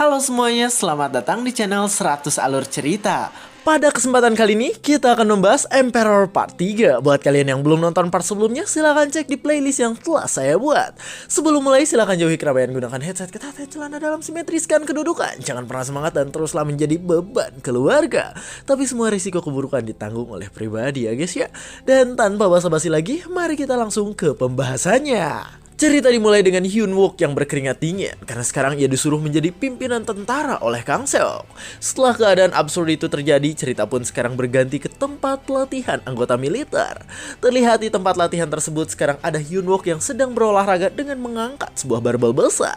Halo semuanya, selamat datang di channel 100 Alur Cerita. Pada kesempatan kali ini, kita akan membahas Emperor Part 3. Buat kalian yang belum nonton part sebelumnya, silahkan cek di playlist yang telah saya buat. Sebelum mulai, silahkan jauhi keramaian, gunakan headset, ketat, celana dalam, simetriskan kedudukan. Jangan pernah semangat dan teruslah menjadi beban keluarga. Tapi semua risiko keburukan ditanggung oleh pribadi ya guys ya. Dan tanpa basa-basi lagi, mari kita langsung ke pembahasannya. Cerita dimulai dengan Hyun Wook yang berkeringat dingin karena sekarang ia disuruh menjadi pimpinan tentara oleh Kang Seok. Setelah keadaan absurd itu terjadi, cerita pun sekarang berganti ke tempat latihan anggota militer. Terlihat di tempat latihan tersebut sekarang ada Hyun Wook yang sedang berolahraga dengan mengangkat sebuah barbel besar.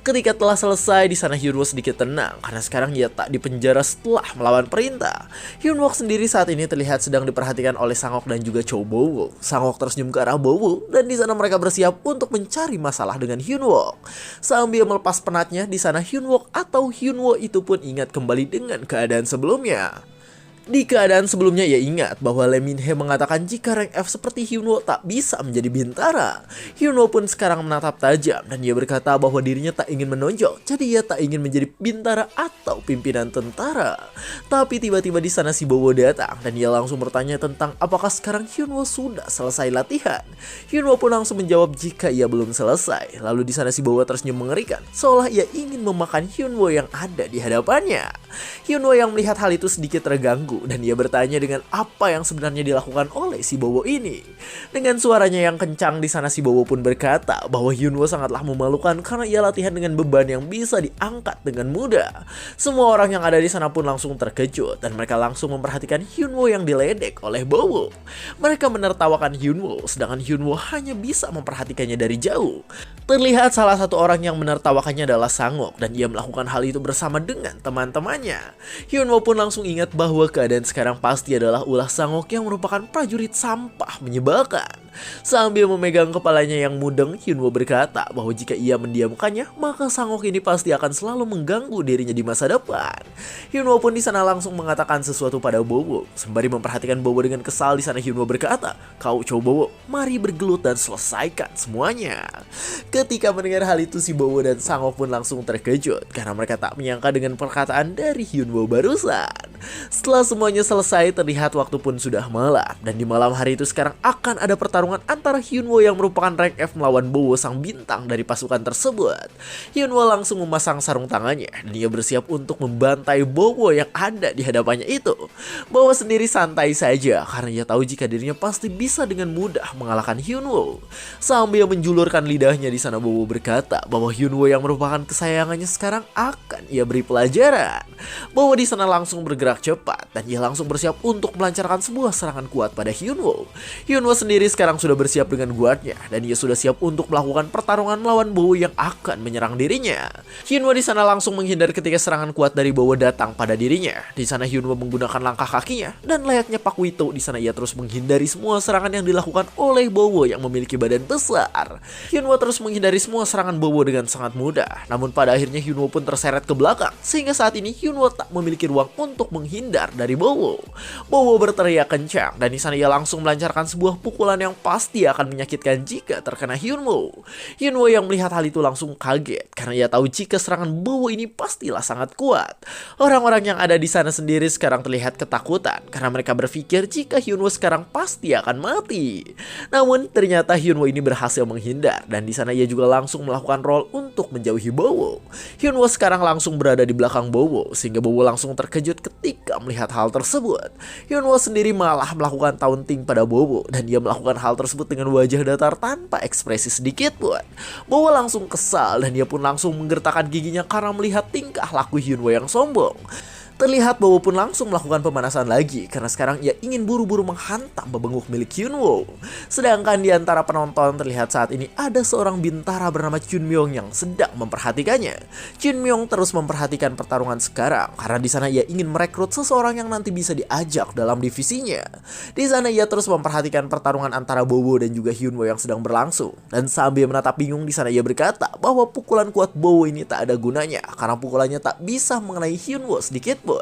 Ketika telah selesai, di sana Hyun Wook sedikit tenang karena sekarang ia tak dipenjara setelah melawan perintah. Hyun Wook sendiri saat ini terlihat sedang diperhatikan oleh Sang-ok dan juga Cho Bo-woo. Sang-ok tersenyum ke arah Bo-woo dan di sana mereka bersiap untuk mencari masalah dengan Hyun Wook. Sambil melepas penatnya, di sana Hyun Wook atau Hyun Woo itu pun ingat kembali dengan keadaan sebelumnya. Di keadaan sebelumnya ia ingat bahwa Lee Min-hee mengatakan jika rank F seperti Hyun Woo tak bisa menjadi bintara. Hyun Woo pun sekarang menatap tajam dan ia berkata bahwa dirinya tak ingin menonjol, jadi ia tak ingin menjadi bintara atau pimpinan tentara. Tapi tiba-tiba di sana si Bo-woo datang dan ia langsung bertanya tentang apakah sekarang Hyun Woo sudah selesai latihan. Hyun Woo pun langsung menjawab jika ia belum selesai. Lalu di sana si Bo-woo tersenyum mengerikan, seolah ia ingin memakan Hyun Woo yang ada di hadapannya. Hyun Woo yang melihat hal itu sedikit terganggu dan ia bertanya dengan apa yang sebenarnya dilakukan oleh si Bo-woo ini. Dengan suaranya yang kencang, di sana si Bo-woo pun berkata bahwa Hyun Woo sangatlah memalukan karena ia latihan dengan beban yang bisa diangkat dengan mudah. Semua orang yang ada di sana pun langsung terkejut dan mereka langsung memperhatikan Hyun Woo yang diledek oleh Bo-woo. Mereka menertawakan Hyun Woo, sedangkan Hyun Woo hanya bisa memperhatikannya dari jauh. Terlihat salah satu orang yang menertawakannya adalah Sang-ok dan ia melakukan hal itu bersama dengan teman-temannya. Hyun Woo pun langsung ingat bahwa keadaan sekarang pasti adalah ulah Sang-ok yang merupakan prajurit sampah menyebalkan. Sambil memegang kepalanya yang mudeng, Hyun Woo berkata bahwa jika ia mendiamkannya, maka Sang-ok ini pasti akan selalu mengganggu dirinya di masa depan. Hyun Woo pun di sana langsung mengatakan sesuatu pada Bo-woo. Sembari memperhatikan Bo-woo dengan kesal, di sana Hyun Woo berkata, "Kau Cho Bo-woo, mari bergelut dan selesaikan semuanya." Ketika mendengar hal itu, si Bo-woo dan Sang-ok pun langsung terkejut karena mereka tak menyangka dengan perkataan dari Hyun Woo barusan. Setelah semuanya selesai, terlihat waktu pun sudah malam dan di malam hari itu sekarang akan ada pertarungan antara Hyun Woo yang merupakan rank F melawan Bo-woo sang bintang dari pasukan tersebut. Hyun Woo langsung memasang sarung tangannya dan ia bersiap untuk membantai Bo-woo yang ada di hadapannya itu. Bo-woo sendiri santai saja karena ia tahu jika dirinya pasti bisa dengan mudah mengalahkan Hyun Woo. Sambil menjulurkan lidahnya, di sana Bo-woo berkata bahwa Hyun Woo yang merupakan kesayangannya sekarang akan ia beri pelajaran. Bo-woo di sana langsung bergerak cepat dan ia langsung bersiap untuk melancarkan sebuah serangan kuat pada Hyun Woo. Hyun Woo sendiri sekarang sudah bersiap dengan guardnya dan ia sudah siap untuk melakukan pertarungan melawan Bo-woo yang akan menyerang dirinya. Hyun Woo di sana langsung menghindar ketika serangan kuat dari Bo-woo datang pada dirinya. Di sana Hyun Woo menggunakan langkah kakinya dan layaknya Pak Wito, di sana ia terus menghindari semua serangan yang dilakukan oleh Bo-woo yang memiliki badan besar. Hyun Woo terus menghindari semua serangan Bo-woo dengan sangat mudah. Namun pada akhirnya Hyun Woo pun terseret ke belakang sehingga saat ini Hyun Woo tak memiliki ruang untuk menghindar dari Bo-woo. Bo-woo berteriak kencang dan di sana ia langsung melancarkan sebuah pukulan yang pasti akan menyakitkan jika terkena Hyun Woo. Hyun Woo yang melihat hal itu langsung kaget karena ia tahu jika serangan Bo-woo ini pastilah sangat kuat. Orang-orang yang ada di sana sendiri sekarang terlihat ketakutan karena mereka berpikir jika Hyun Woo sekarang pasti akan mati. Namun ternyata Hyun Woo ini berhasil menghindar dan di sana ia juga langsung melakukan roll untuk menjauhi Bo-woo. Hyun Woo sekarang langsung berada di belakang Bo-woo sehingga Bo-woo langsung terkejut ketika melihat hal tersebut. Hyun Woo sendiri malah melakukan taunting pada Bo-woo dan dia melakukan hal tersebut dengan wajah datar tanpa ekspresi sedikit pun. Bo-woo langsung kesal dan dia pun langsung menggertakkan giginya karena melihat tingkah laku Hyun Woo yang sombong. Terlihat Bo-woo pun langsung melakukan pemanasan lagi karena sekarang ia ingin buru-buru menghantam bebenguk milik Hyun Woo. Sedangkan di antara penonton terlihat saat ini ada seorang bintara bernama Chun Myung yang sedang memperhatikannya. Chun Myung terus memperhatikan pertarungan sekarang karena di sana ia ingin merekrut seseorang yang nanti bisa diajak dalam divisinya. Di sana ia terus memperhatikan pertarungan antara Bo-woo dan juga Hyun Woo yang sedang berlangsung dan sambil menatap bingung, di sana ia berkata bahwa pukulan kuat Bo-woo ini tak ada gunanya karena pukulannya tak bisa mengenai Hyun Woo sedikit pun.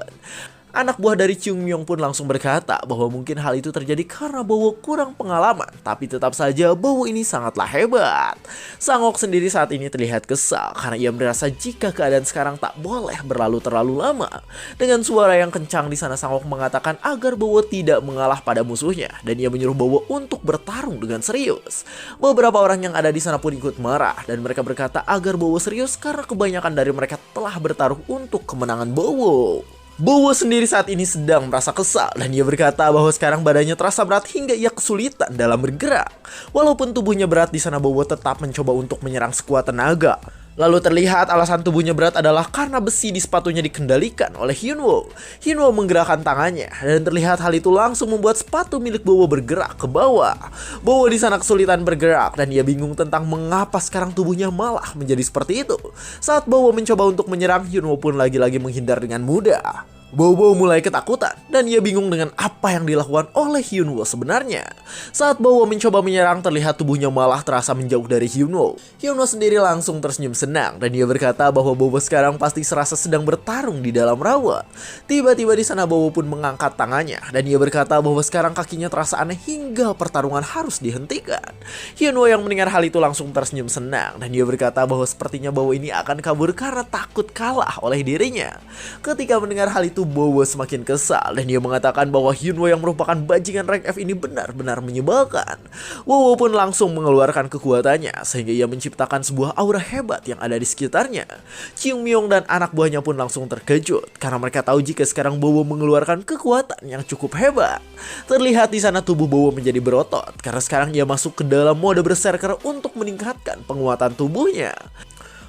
Anak buah dari Chung Myung pun langsung berkata bahwa mungkin hal itu terjadi karena Bowo kurang pengalaman, tapi tetap saja Bowo ini sangatlah hebat. Sangok sendiri saat ini terlihat kesal karena ia merasa jika keadaan sekarang tak boleh berlalu terlalu lama. Dengan suara yang kencang di sana Sangok mengatakan agar Bowo tidak mengalah pada musuhnya dan ia menyuruh Bowo untuk bertarung dengan serius. Beberapa orang yang ada di sana pun ikut marah dan mereka berkata agar Bowo serius karena kebanyakan dari mereka telah bertaruh untuk kemenangan Bowo. Bowo sendiri saat ini sedang merasa kesal dan ia berkata bahwa sekarang badannya terasa berat hingga ia kesulitan dalam bergerak. Walaupun tubuhnya berat di sana Bowo tetap mencoba untuk menyerang sekuat tenaga. Lalu terlihat alasan tubuhnya berat adalah karena besi di sepatunya dikendalikan oleh Hyunwoo. Hyunwoo menggerakkan tangannya dan terlihat hal itu langsung membuat sepatu milik Bowo bergerak ke bawah. Bowo di sana kesulitan bergerak dan ia bingung tentang mengapa sekarang tubuhnya malah menjadi seperti itu. Saat Bowo mencoba untuk menyerang, Hyunwoo pun lagi-lagi menghindar dengan mudah. Bowo mulai ketakutan dan ia bingung dengan apa yang dilakukan oleh Hyunwoo sebenarnya. Saat Bowo mencoba menyerang, terlihat tubuhnya malah terasa menjauh dari Hyunwoo. Hyunwoo sendiri langsung tersenyum senang dan ia berkata bahwa Bowo sekarang pasti serasa sedang bertarung di dalam rawa. Tiba-tiba di sana Bowo pun mengangkat tangannya dan ia berkata bahwa sekarang kakinya terasa aneh hingga pertarungan harus dihentikan. Hyunwoo yang mendengar hal itu langsung tersenyum senang dan ia berkata bahwa sepertinya Bowo ini akan kabur karena takut kalah oleh dirinya. Ketika mendengar hal itu Bowo semakin kesal dan dia mengatakan bahwa Hyunwoo yang merupakan bajingan rank F ini benar-benar menyebalkan. Bowo pun langsung mengeluarkan kekuatannya sehingga ia menciptakan sebuah aura hebat yang ada di sekitarnya. Chung Myung dan anak buahnya pun langsung terkejut karena mereka tahu jika sekarang Bowo mengeluarkan kekuatan yang cukup hebat. Terlihat di sana tubuh Bowo menjadi berotot karena sekarang ia masuk ke dalam mode berserker untuk meningkatkan penguatan tubuhnya.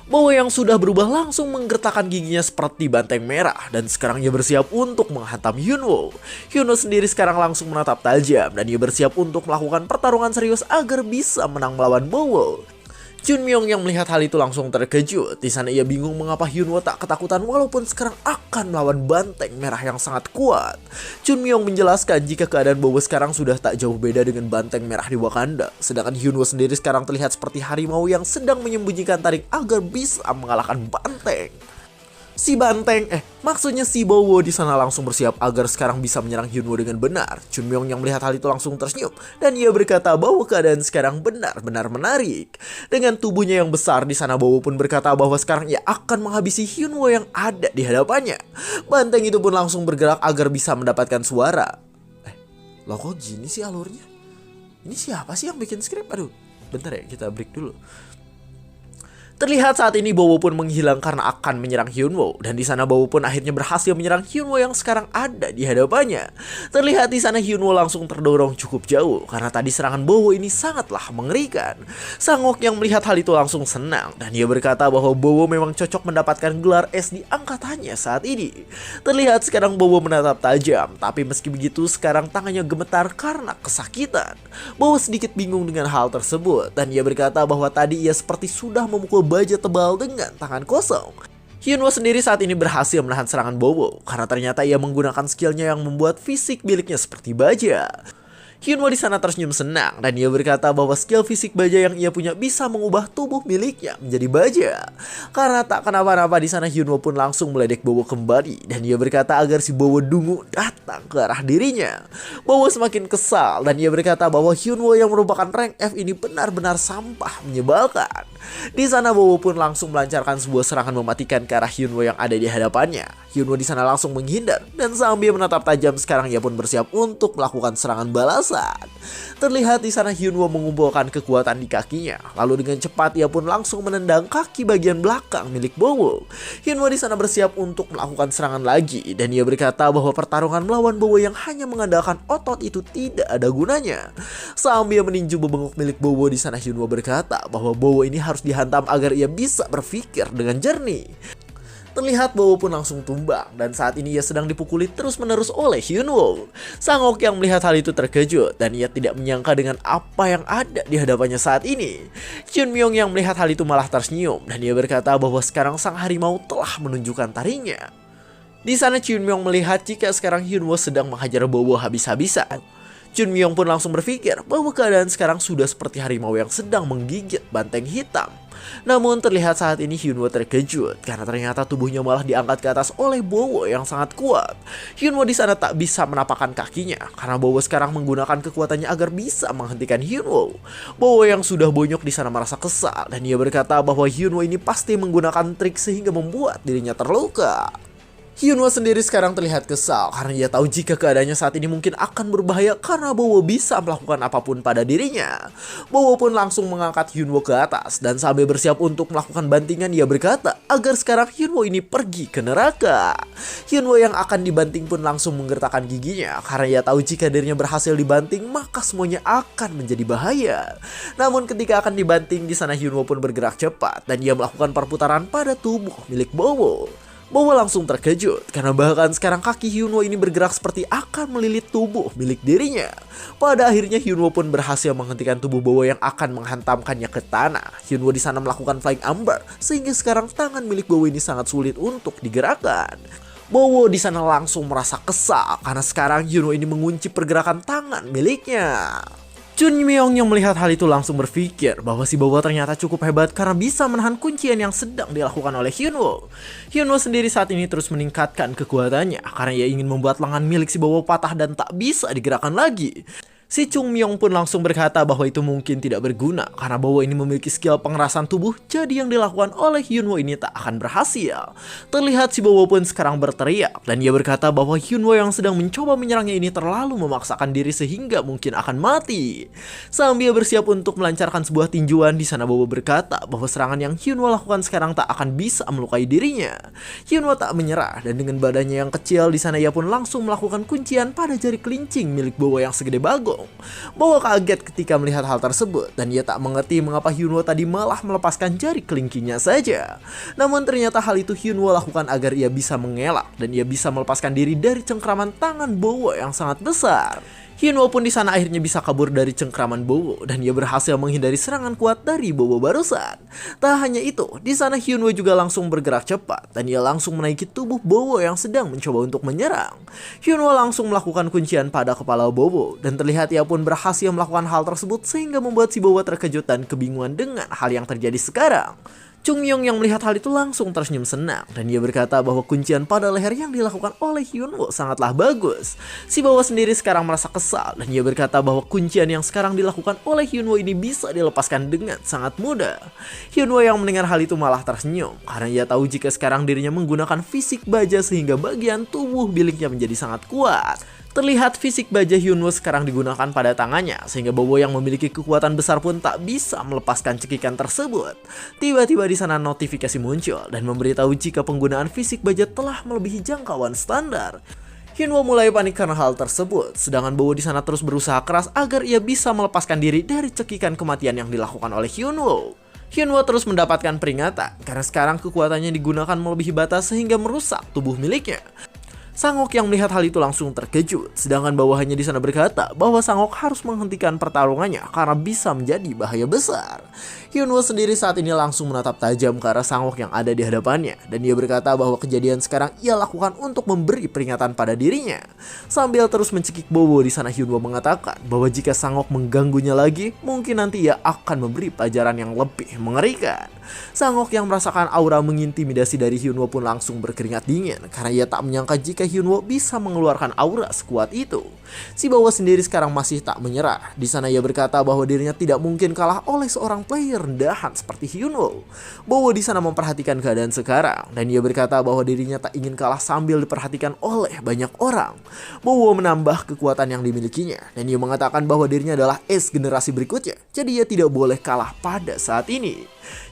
Bowo yang sudah berubah langsung menggertakkan giginya seperti banteng merah dan sekarang ia bersiap untuk menghantam Hyunwoo. Hyunwoo sendiri sekarang langsung menatap tajam dan ia bersiap untuk melakukan pertarungan serius agar bisa menang melawan Bowo. Chun Myung yang melihat hal itu langsung terkejut. Di sana ia bingung mengapa Hyunwoo tak ketakutan walaupun sekarang akan melawan banteng merah yang sangat kuat. Chun Myung menjelaskan jika keadaan Bowo sekarang sudah tak jauh beda dengan banteng merah di Wakanda. Sedangkan Hyunwoo sendiri sekarang terlihat seperti harimau yang sedang menyembunyikan taring agar bisa mengalahkan banteng. Maksudnya si Bowo di sana langsung bersiap agar sekarang bisa menyerang Hyunwoo dengan benar. Chun Myung yang melihat hal itu langsung tersenyum dan ia berkata bahwa keadaan sekarang benar-benar menarik. Dengan tubuhnya yang besar di sana Bowo pun berkata bahwa sekarang ia akan menghabisi Hyunwoo yang ada di hadapannya. Banteng itu pun langsung bergerak agar bisa mendapatkan suara. Loh kok gini sih alurnya? Ini siapa sih yang bikin skrip? Aduh, bentar ya kita break dulu. Terlihat saat ini Bowo pun menghilang karena akan menyerang Hyunwoo dan di sana Bowo pun akhirnya berhasil menyerang Hyunwoo yang sekarang ada di hadapannya. Terlihat di sana Hyunwoo langsung terdorong cukup jauh karena tadi serangan Bowo ini sangatlah mengerikan. Sangok yang melihat hal itu langsung senang dan ia berkata bahwa Bowo memang cocok mendapatkan gelar S di angkatannya saat ini. Terlihat sekarang Bowo menatap tajam, tapi meski begitu sekarang tangannya gemetar karena kesakitan. Bowo sedikit bingung dengan hal tersebut dan ia berkata bahwa tadi ia seperti sudah memukul baja tebal dengan tangan kosong. Hyunwoo sendiri saat ini berhasil menahan serangan Bowo karena ternyata ia menggunakan skillnya yang membuat fisik miliknya seperti baja. Hyunwoo di sana tersenyum senang dan ia berkata bahwa skill fisik baja yang ia punya bisa mengubah tubuh miliknya menjadi baja. Karena tak kenapa-napa di sana Hyunwoo pun langsung meledek Bowo kembali dan ia berkata agar si Bowo dungu datang ke arah dirinya. Bowo semakin kesal dan ia berkata bahwa Hyunwoo yang merupakan rank F ini benar-benar sampah menyebalkan. Di sana Bowo pun langsung melancarkan sebuah serangan mematikan ke arah Hyunwoo yang ada di hadapannya. Hyunwoo di sana langsung menghindar dan sambil menatap tajam sekarang ia pun bersiap untuk melakukan serangan balasan. Terlihat di sana Hyunwoo mengumpulkan kekuatan di kakinya. Lalu dengan cepat ia pun langsung menendang kaki bagian belakang milik Bowo. Hyunwoo di sana bersiap untuk melakukan serangan lagi dan ia berkata bahwa pertarungan melawan Bowo yang hanya mengandalkan otot itu tidak ada gunanya. Sambil meninju bebenguk milik Bowo di sana Hyunwoo berkata bahwa Bowo ini harus dihantam agar ia bisa berpikir dengan jernih. Terlihat Bowo pun langsung tumbang dan saat ini ia sedang dipukuli terus-menerus oleh Hyunwoo. Sangok yang melihat hal itu terkejut dan ia tidak menyangka dengan apa yang ada di hadapannya saat ini. Chun Myung yang melihat hal itu malah tersenyum dan ia berkata bahwa sekarang sang harimau telah menunjukkan taringnya. Di sana Chun Myung melihat jika sekarang Hyunwoo sedang menghajar Bowo habis-habisan. Chun Myung pun langsung berpikir bahwa keadaan sekarang sudah seperti harimau yang sedang menggigit banteng hitam. Namun terlihat saat ini Hyunwoo terkejut karena ternyata tubuhnya malah diangkat ke atas oleh Bowo yang sangat kuat. Hyunwoo di sana tak bisa menapakkan kakinya karena Bowo sekarang menggunakan kekuatannya agar bisa menghentikan Hyunwoo. Bowo yang sudah bonyok di sana merasa kesal dan ia berkata bahwa Hyunwoo ini pasti menggunakan trik sehingga membuat dirinya terluka. Hyunwoo sendiri sekarang terlihat kesal karena ia tahu jika keadaannya saat ini mungkin akan berbahaya karena Bowo bisa melakukan apapun pada dirinya. Bowo pun langsung mengangkat Hyunwoo ke atas dan sambil bersiap untuk melakukan bantingan ia berkata agar sekarang Hyunwoo ini pergi ke neraka. Hyunwoo yang akan dibanting pun langsung menggertakkan giginya karena ia tahu jika dirinya berhasil dibanting maka semuanya akan menjadi bahaya. Namun ketika akan dibanting di sana Hyunwoo pun bergerak cepat dan ia melakukan perputaran pada tubuh milik Bowo. Bowo langsung terkejut karena bahkan sekarang kaki Hyunwoo ini bergerak seperti akan melilit tubuh milik dirinya. Pada akhirnya Hyunwoo pun berhasil menghentikan tubuh Bowo yang akan menghantamkannya ke tanah. Hyunwoo di sana melakukan flying armbar sehingga sekarang tangan milik Bowo ini sangat sulit untuk digerakkan. Bowo di sana langsung merasa kesal karena sekarang Hyunwoo ini mengunci pergerakan tangan miliknya. Chun Myung yang melihat hal itu langsung berpikir bahwa si Bowo ternyata cukup hebat karena bisa menahan kuncian yang sedang dilakukan oleh Hyunwoo. Hyunwoo sendiri saat ini terus meningkatkan kekuatannya karena ia ingin membuat lengan milik si Bowo patah dan tak bisa digerakkan lagi. Si Chung Myung pun langsung berkata bahwa itu mungkin tidak berguna karena Bowo ini memiliki skill pengerasan tubuh, jadi yang dilakukan oleh Hyunwoo ini tak akan berhasil. Terlihat si Bowo pun sekarang berteriak dan ia berkata bahwa Hyunwoo yang sedang mencoba menyerangnya ini terlalu memaksakan diri sehingga mungkin akan mati. Sambil bersiap untuk melancarkan sebuah tinjuan, di sana Bowo berkata bahwa serangan yang Hyunwoo lakukan sekarang tak akan bisa melukai dirinya. Hyunwoo tak menyerah dan dengan badannya yang kecil di sana ia pun langsung melakukan kuncian pada jari kelincing milik Bowo yang segede bagong. Bowo kaget ketika melihat hal tersebut dan ia tak mengerti mengapa Hyunwoo tadi malah melepaskan jari kelingkingnya saja. Namun ternyata hal itu Hyunwoo lakukan agar ia bisa mengelak dan ia bisa melepaskan diri dari cengkraman tangan Bowo yang sangat besar. Hyunwoo pun di sana akhirnya bisa kabur dari cengkraman Bowo dan ia berhasil menghindari serangan kuat dari Bowo barusan. Tak hanya itu, di sana Hyunwoo juga langsung bergerak cepat dan ia langsung menaiki tubuh Bowo yang sedang mencoba untuk menyerang. Hyunwoo langsung melakukan kuncian pada kepala Bowo dan terlihat ia pun berhasil melakukan hal tersebut sehingga membuat si Bowo terkejut dan kebingungan dengan hal yang terjadi sekarang. Chung Myung yang melihat hal itu langsung tersenyum senang dan ia berkata bahwa kuncian pada leher yang dilakukan oleh Hyunwoo sangatlah bagus. Si Bowo sendiri sekarang merasa kesal dan ia berkata bahwa kuncian yang sekarang dilakukan oleh Hyunwoo ini bisa dilepaskan dengan sangat mudah. Hyunwoo yang mendengar hal itu malah tersenyum karena ia tahu jika sekarang dirinya menggunakan fisik baja sehingga bagian tubuh miliknya menjadi sangat kuat. Terlihat fisik baja Hyunwoo sekarang digunakan pada tangannya sehingga Bowo yang memiliki kekuatan besar pun tak bisa melepaskan cekikan tersebut. Tiba-tiba di sana notifikasi muncul dan memberitahu jika penggunaan fisik baja telah melebihi jangkauan standar. Hyunwoo mulai panik karena hal tersebut, sedangkan Bowo di sana terus berusaha keras agar ia bisa melepaskan diri dari cekikan kematian yang dilakukan oleh Hyunwoo. Hyunwoo terus mendapatkan peringatan karena sekarang kekuatannya digunakan melebihi batas sehingga merusak tubuh miliknya. Sangok yang melihat hal itu langsung terkejut, sedangkan bawahannya di sana berkata bahwa Sangok harus menghentikan pertarungannya karena bisa menjadi bahaya besar. Hyunwoo sendiri saat ini langsung menatap tajam ke arah Sangok yang ada di hadapannya dan ia berkata bahwa kejadian sekarang ia lakukan untuk memberi peringatan pada dirinya. Sambil terus mencekik Bowo di sana Hyunwoo mengatakan bahwa jika Sangok mengganggunya lagi, mungkin nanti ia akan memberi pelajaran yang lebih mengerikan. Sangok yang merasakan aura mengintimidasi dari Hyunwoo pun langsung berkeringat dingin karena ia tak menyangka jika Hyunwoo bisa mengeluarkan aura sekuat itu. Si Bowo sendiri sekarang masih tak menyerah. Di sana ia berkata bahwa dirinya tidak mungkin kalah oleh seorang player rendahan seperti Hyunwoo. Bowo di sana memperhatikan keadaan sekarang dan ia berkata bahwa dirinya tak ingin kalah sambil diperhatikan oleh banyak orang. Bowo menambah kekuatan yang dimilikinya dan ia mengatakan bahwa dirinya adalah ace generasi berikutnya, jadi ia tidak boleh kalah pada saat ini.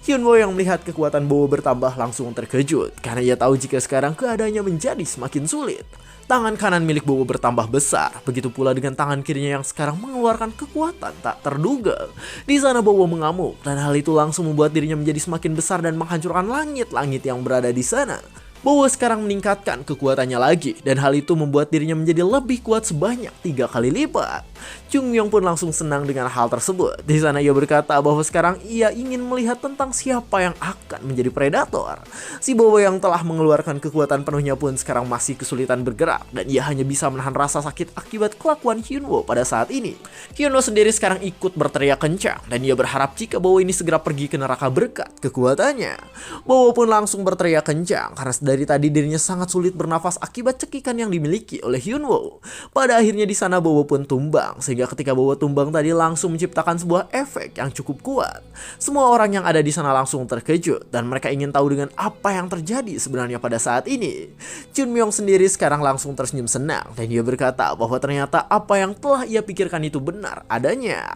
Hyunwoo yang melihat kekuatan Bowo bertambah langsung terkejut karena ia tahu jika sekarang keadaannya menjadi semakin sulit. Tangan kanan milik Bowo bertambah besar, begitu pula dengan tangan kirinya yang sekarang mengeluarkan kekuatan tak terduga. Di sana Bowo mengamuk dan hal itu langsung membuat dirinya menjadi semakin besar dan menghancurkan langit-langit yang berada di sana. Bowo sekarang meningkatkan kekuatannya lagi dan hal itu membuat dirinya menjadi lebih kuat sebanyak 3 kali lipat. Chung Myung pun langsung senang dengan hal tersebut. Di sana ia berkata bahwa sekarang ia ingin melihat tentang siapa yang akan menjadi predator. Si Bowo yang telah mengeluarkan kekuatan penuhnya pun sekarang masih kesulitan bergerak dan ia hanya bisa menahan rasa sakit akibat kelakuan Hyunwoo pada saat ini. Hyunwoo sendiri sekarang ikut berteriak kencang dan ia berharap jika Bowo ini segera pergi ke neraka berkat kekuatannya. Bowo pun langsung berteriak kencang karena dari tadi dirinya sangat sulit bernafas akibat cekikan yang dimiliki oleh Hyunwoo. Pada akhirnya di sana Bowo pun tumbang, sehingga ketika Bowo tumbang tadi langsung menciptakan sebuah efek yang cukup kuat. Semua orang yang ada di sana langsung terkejut dan mereka ingin tahu dengan apa yang terjadi sebenarnya pada saat ini. Chun Myung sendiri sekarang langsung tersenyum senang dan dia berkata bahwa ternyata apa yang telah ia pikirkan itu benar adanya.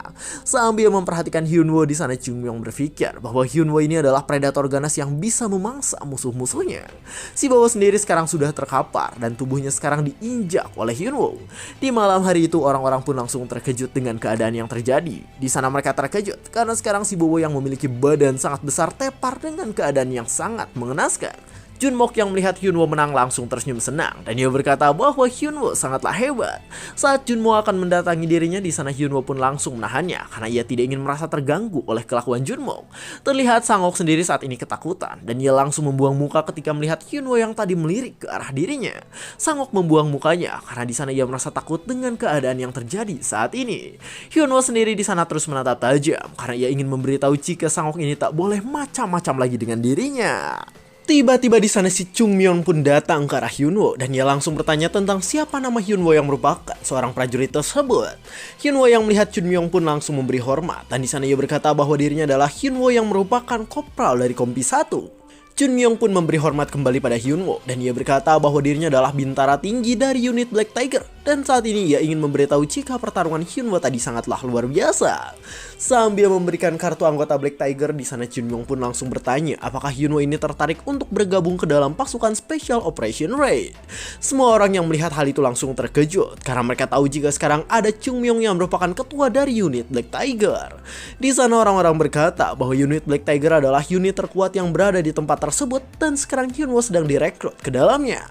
Sambil memperhatikan Hyunwoo di sana, Chun Myung berpikir bahwa Hyunwoo ini adalah predator ganas yang bisa memangsa musuh-musuhnya. Si Bowo sendiri sekarang sudah terkapar dan tubuhnya sekarang diinjak oleh Hyunwoo. Di malam hari itu orang-orang pun langsung terkejut dengan keadaan yang terjadi. Di sana mereka terkejut karena sekarang si Bowo yang memiliki badan sangat besar tepar dengan keadaan yang sangat mengenaskan. Junmok yang melihat Hyunwoo menang langsung tersenyum senang dan ia berkata bahwa Hyunwoo sangatlah hebat. Saat Junmo akan mendatangi dirinya, di sana Hyunwoo pun langsung menahannya karena ia tidak ingin merasa terganggu oleh kelakuan Junmo. Terlihat Sangok sendiri saat ini ketakutan dan ia langsung membuang muka ketika melihat Hyunwoo yang tadi melirik ke arah dirinya. Sangok membuang mukanya karena di sana ia merasa takut dengan keadaan yang terjadi saat ini. Hyunwoo sendiri di sana terus menatap tajam karena ia ingin memberitahu jika Sangok ini tak boleh macam-macam lagi dengan dirinya. Tiba-tiba di sana si Chung Myeon pun datang ke arah Hyunwoo dan ia langsung bertanya tentang siapa nama Hyunwoo yang merupakan seorang prajurit tersebut. Hyunwoo yang melihat Chung Myeon pun langsung memberi hormat dan di sana ia berkata bahwa dirinya adalah Hyunwoo yang merupakan kopral dari Kompi 1. Chun Myung pun memberi hormat kembali pada Hyunwoo dan ia berkata bahwa dirinya adalah bintara tinggi dari unit Black Tiger dan saat ini ia ingin memberitahu jika pertarungan Hyunwoo tadi sangatlah luar biasa. Sambil memberikan kartu anggota Black Tiger, di sana Chun Myung pun langsung bertanya apakah Hyunwoo ini tertarik untuk bergabung ke dalam pasukan Special Operation Raid. Semua orang yang melihat hal itu langsung terkejut karena mereka tahu jika sekarang ada Chung Myung yang merupakan ketua dari unit Black Tiger. Di sana orang-orang berkata bahwa unit Black Tiger adalah unit terkuat yang berada di tempat tersebut dan sekarang Hyunwoo sedang direkrut ke dalamnya.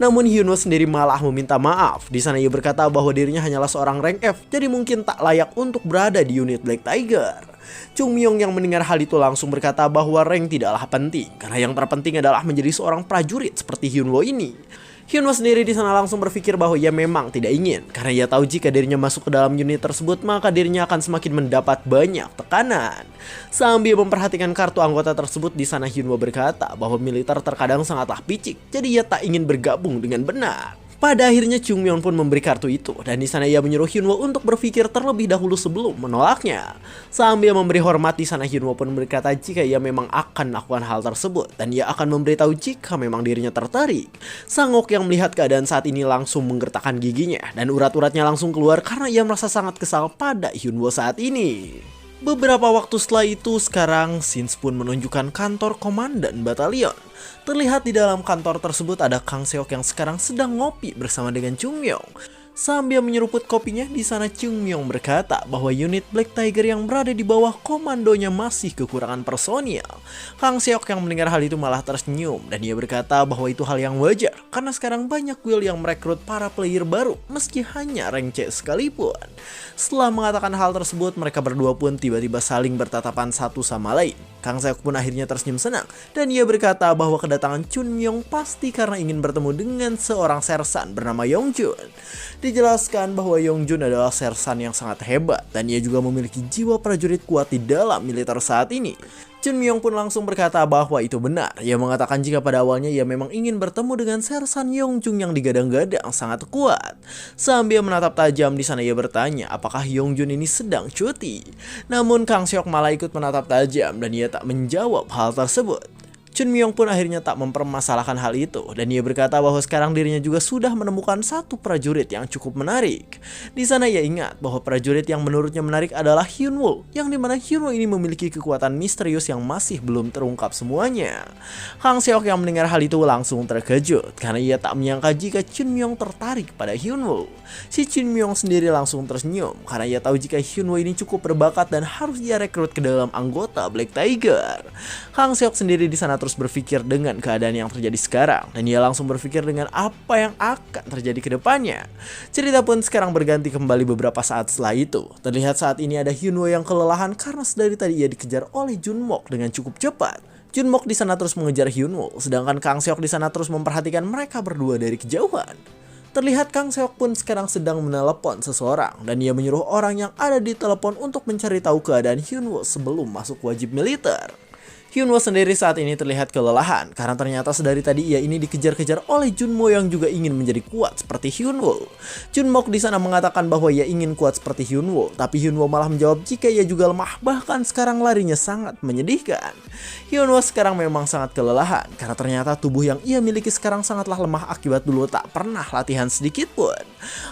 Namun Hyunwoo sendiri malah meminta maaf. Di sana ia berkata bahwa dirinya hanyalah seorang rank F, jadi mungkin tak layak untuk berada di unit Black Tiger. Chung Myung yang mendengar hal itu langsung berkata bahwa rank tidaklah penting karena yang terpenting adalah menjadi seorang prajurit seperti Hyunwoo ini. Hyunwoo sendiri di sana langsung berpikir bahwa ia memang tidak ingin karena ia tahu jika dirinya masuk ke dalam unit tersebut maka dirinya akan semakin mendapat banyak tekanan. Sambil memperhatikan kartu anggota tersebut, di sana Hyunwoo berkata bahwa militer terkadang sangatlah picik, jadi ia tak ingin bergabung dengan benar. Pada akhirnya Chung Myeon pun memberi kartu itu dan di sana ia menyuruh Hyunwoo untuk berpikir terlebih dahulu sebelum menolaknya. Sambil memberi hormat, di sana Hyunwoo pun berkata jika ia memang akan melakukan hal tersebut dan ia akan memberitahu jika memang dirinya tertarik. Sangok yang melihat keadaan saat ini langsung menggertakkan giginya dan urat-uratnya langsung keluar karena ia merasa sangat kesal pada Hyunwoo saat ini. Beberapa waktu setelah itu, sekarang Sins pun menunjukkan kantor komandan batalion. Terlihat di dalam kantor tersebut ada Kang Seok yang sekarang sedang ngopi bersama dengan Chung Myung. Sambil menyeruput kopinya, di sana Chung Myung berkata bahwa unit Black Tiger yang berada di bawah komandonya masih kekurangan personil. Kang Seok yang mendengar hal itu malah tersenyum dan ia berkata bahwa itu hal yang wajar karena sekarang banyak guild yang merekrut para player baru meski hanya rank C sekalipun. Setelah mengatakan hal tersebut, mereka berdua pun tiba-tiba saling bertatapan satu sama lain. Kang Seok pun akhirnya tersenyum senang dan ia berkata bahwa kedatangan Chun Myung pasti karena ingin bertemu dengan seorang sersan bernama Yongjun. Dijelaskan bahwa Yongjun adalah sersan yang sangat hebat dan ia juga memiliki jiwa prajurit kuat di dalam militer saat ini. Chun Myung pun langsung berkata bahwa itu benar. Ia mengatakan jika pada awalnya ia memang ingin bertemu dengan sersan Yongjun yang digadang-gadang sangat kuat. Sambil menatap tajam, di sana ia bertanya apakah Yongjun ini sedang cuti. Namun Kang Seok malah ikut menatap tajam dan ia tak menjawab hal tersebut. Chun Myung pun akhirnya tak mempermasalahkan hal itu dan ia berkata bahwa sekarang dirinya juga sudah menemukan satu prajurit yang cukup menarik. Di sana ia ingat bahwa prajurit yang menurutnya menarik adalah Hyunwoo, yang dimana Hyunwoo ini memiliki kekuatan misterius yang masih belum terungkap semuanya. Kang Seok yang mendengar hal itu langsung terkejut karena ia tak menyangka jika Chun Myung tertarik pada Hyunwoo. Si Chun Myung sendiri langsung tersenyum karena ia tahu jika Hyunwoo ini cukup berbakat dan harus dia rekrut ke dalam anggota Black Tiger. Kang Seok sendiri di sana terus terus berpikir dengan keadaan yang terjadi sekarang, dan ia langsung berpikir dengan apa yang akan terjadi ke depannya. Cerita pun sekarang berganti kembali beberapa saat setelah itu. Terlihat saat ini ada Hyunwoo yang kelelahan karena sedari tadi ia dikejar oleh Junmok dengan cukup cepat. Junmok di sana terus mengejar Hyunwoo, sedangkan Kang Seok di sana terus memperhatikan mereka berdua dari kejauhan. Terlihat Kang Seok pun sekarang sedang menelepon seseorang, dan ia menyuruh orang yang ada di telepon untuk mencari tahu keadaan Hyunwoo sebelum masuk wajib militer. Hyunwoo sendiri saat ini terlihat kelelahan karena ternyata sedari tadi ia ini dikejar-kejar oleh Junmo yang juga ingin menjadi kuat seperti Hyunwoo. Junmok di sana mengatakan bahwa ia ingin kuat seperti Hyunwoo, tapi Hyunwoo malah menjawab jika ia juga lemah, bahkan sekarang larinya sangat menyedihkan. Hyunwoo sekarang memang sangat kelelahan karena ternyata tubuh yang ia miliki sekarang sangatlah lemah akibat dulu tak pernah latihan sedikit pun.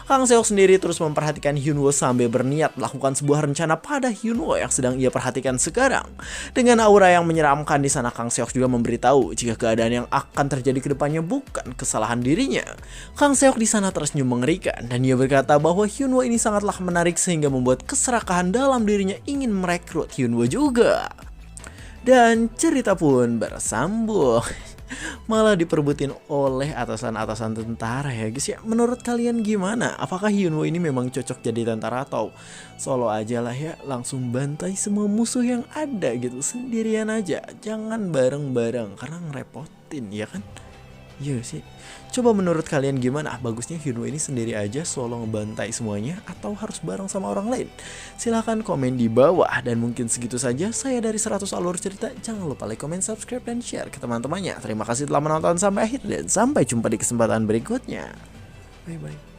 Kang Seok sendiri terus memperhatikan Hyunwoo sambil berniat melakukan sebuah rencana pada Hyunwoo yang sedang ia perhatikan sekarang. Dengan aura yang menyeramkan di sana, Kang Seok juga memberitahu jika keadaan yang akan terjadi ke depannya bukan kesalahan dirinya. Kang Seok di sana tersenyum mengerikan dan ia berkata bahwa Hyunwoo ini sangatlah menarik sehingga membuat keserakahan dalam dirinya ingin merekrut Hyunwoo juga. Dan cerita pun bersambung. Malah diperbutin oleh atasan-atasan tentara ya guys ya. Menurut kalian gimana? Apakah Hyunwoo ini memang cocok jadi tentara atau solo aja lah ya, langsung bantai semua musuh yang ada gitu sendirian aja, jangan bareng-bareng karena ngerepotin ya kan? Iya sih. Coba menurut kalian gimana? Bagusnya Hyunwoo ini sendiri aja solo ngebantai semuanya atau harus bareng sama orang lain? Silahkan komen di bawah. Dan mungkin segitu saja saya dari 100 Alur Cerita. Jangan lupa like, comment, subscribe, dan share ke teman-temannya. Terima kasih telah menonton sampai akhir dan sampai jumpa di kesempatan berikutnya. Bye bye.